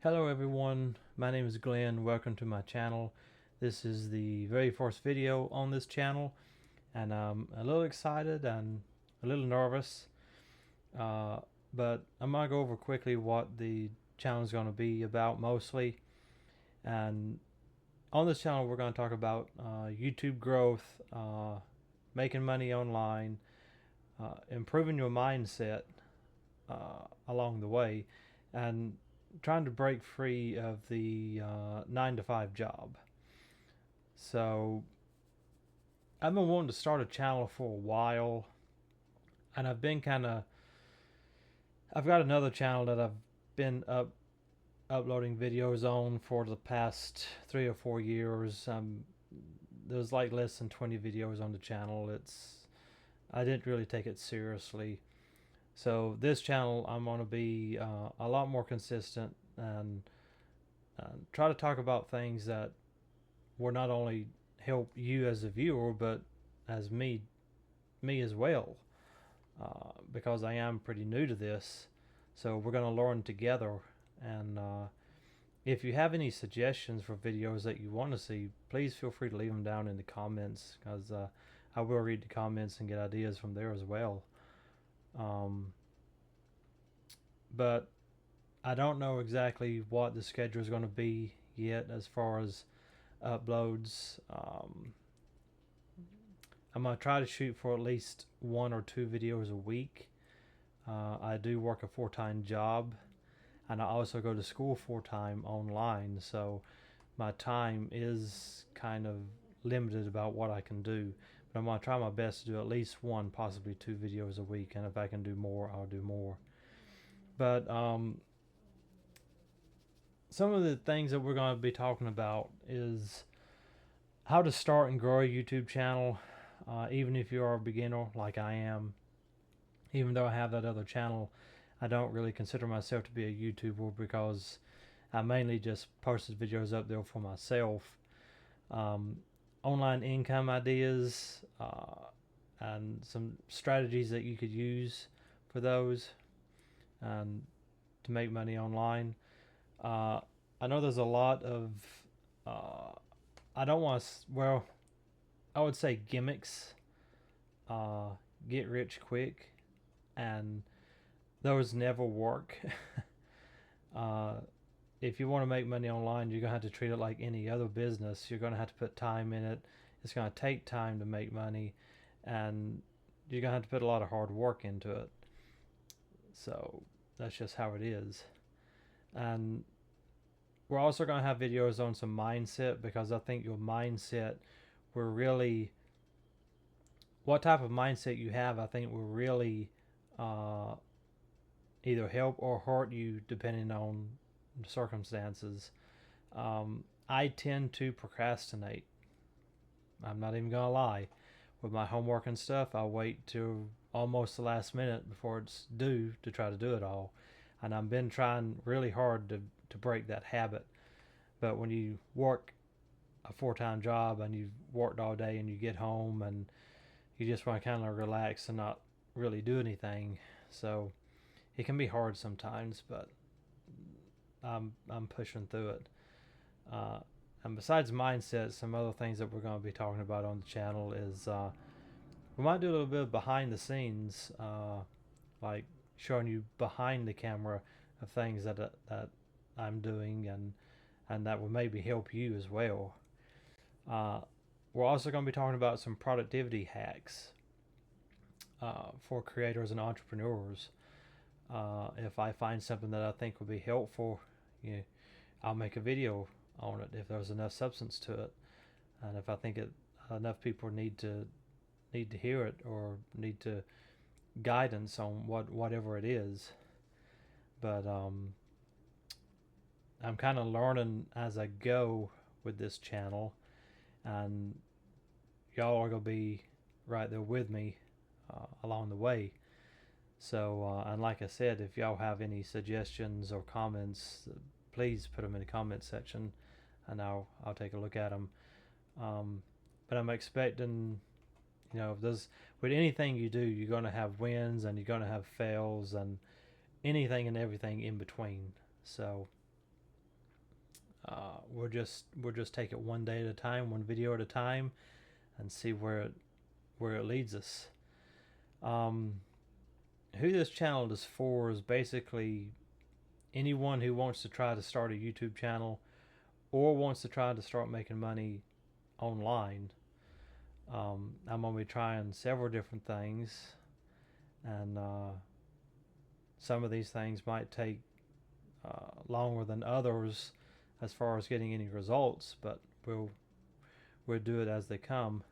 Hello everyone, my name is Glenn. Welcome to my channel. This is the very first video on this channel, and I'm a little excited and a little nervous, uh, but I'm going to go over quickly what the channel is going to be about mostly. And on this channel we're going to talk about YouTube growth, making money online, improving your mindset along the way, and trying to break free of the 9 to 5 job. So I've been wanting to start a channel for a while, and I've got another channel that I've been uploading videos on for the past 3 or 4 years. There's like less than 20 videos on the channel. I didn't really take it seriously. So this channel, I'm going to be a lot more consistent and try to talk about things that will not only help you as a viewer, but as me as well, because I am pretty new to this. So we're going to learn together. And if you have any suggestions for videos that you want to see, please feel free to leave them down in the comments, because I will read the comments and get ideas from there as well. But I don't know exactly what the schedule is going to be yet as far as uploads. I'm going to try to shoot for at least 1 or 2 videos a week. I do work a full-time job, and I also go to school full-time online, so my time is kind of limited about what I can do. But I'm going to try my best to do at least 1, possibly 2 videos a week, and if I can do more, I'll do more. But some of the things that we're going to be talking about is how to start and grow a YouTube channel, even if you are a beginner like I am. Even though I have that other channel, I don't really consider myself to be a YouTuber, because I mainly just posted videos up there for myself. Online income ideas, and some strategies that you could use for those, and to make money online. I know there's a lot of, I don't want to, well, I would say gimmicks, get rich quick, and those never work. uh, if you want to make money online, you're going to have to treat it like any other business. You're going to have to put time in it. It's going to take time to make money, and you're going to have to put a lot of hard work into it. So that's just how it is. And we're also going to have videos on some mindset, because I think your mindset will really, what type of mindset you have, I think will really uh, either help or hurt you depending on the circumstances. I tend to procrastinate. I'm not even going to lie. With my homework and stuff, I wait till almost the last minute before it's due to try to do it all. And I've been trying really hard to break that habit. But when you work a full-time job and you've worked all day and you get home and you just want to kind of relax and not really do anything, so it can be hard sometimes, but I'm pushing through it. And besides mindset, some other things that we're going to be talking about on the channel is we might do a little bit of behind the scenes, like showing you behind the camera of things that I'm doing, and that will maybe help you as well. We're also going to be talking about some productivity hacks for creators and entrepreneurs. If I find something that I think will be helpful, you know, I'll make a video on it if there's enough substance to it, and if I think enough people need to hear it or need to guidance on whatever it is. But I'm kind of learning as I go with this channel, and y'all are gonna be right there with me along the way. So, and like I said, if y'all have any suggestions or comments, please put them in the comment section, and I'll take a look at them. But I'm expecting, there's, with anything you do, you're going to have wins and you're going to have fails and anything and everything in between. So we'll just take it one day at a time, one video at a time, and see where it leads us. Who this channel is for is basically anyone who wants to try to start a YouTube channel or wants to try to start making money online. I'm going to be trying several different things, and some of these things might take longer than others as far as getting any results, but we'll do it as they come.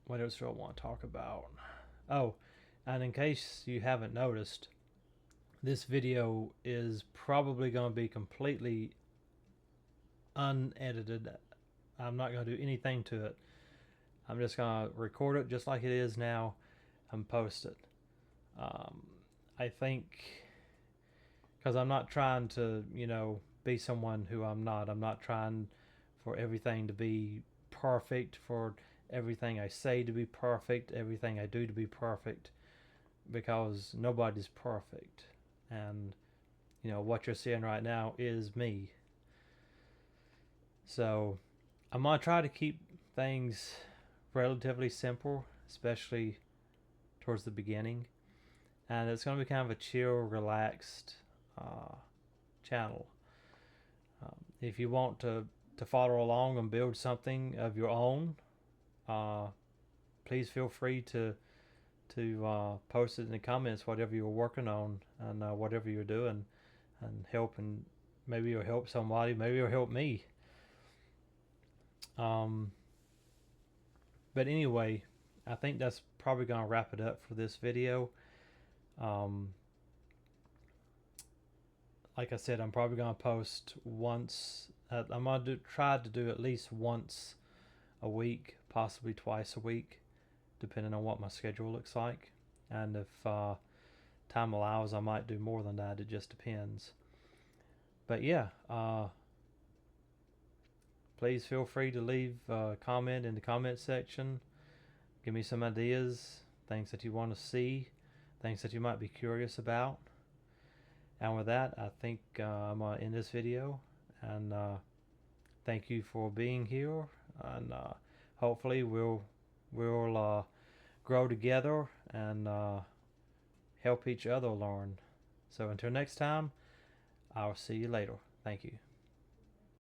What else do I want to talk about? Oh, and in case you haven't noticed, this video is probably going to be completely unedited. I'm not going to do anything to it. I'm just going to record it just like it is now and post it. I think because I'm not trying to, be someone who I'm not. I'm not trying for everything to be perfect, for everything I say to be perfect, everything I do to be perfect, because nobody's perfect. And, what you're seeing right now is me. So I'm going to try to keep things relatively simple, especially towards the beginning. And it's going to be kind of a chill, relaxed channel. If you want to follow along and build something of your own, please feel free to post it in the comments, whatever you're working on and whatever you're doing, and help, and maybe you'll help somebody, maybe you'll help me. But anyway, I think that's probably going to wrap it up for this video. Like I said, I'm probably going to post once. I'm going to try to do at least once a week, possibly twice a week, depending on what my schedule looks like. And if time allows, I might do more than that. It just depends. But yeah, please feel free to leave a comment in the comment section. Give me some ideas, things that you want to see, things that you might be curious about. And with that, I think I'm going to end this video. And thank you for being here. And hopefully we'll grow together and help each other learn. So until next time, I'll see you later. Thank you.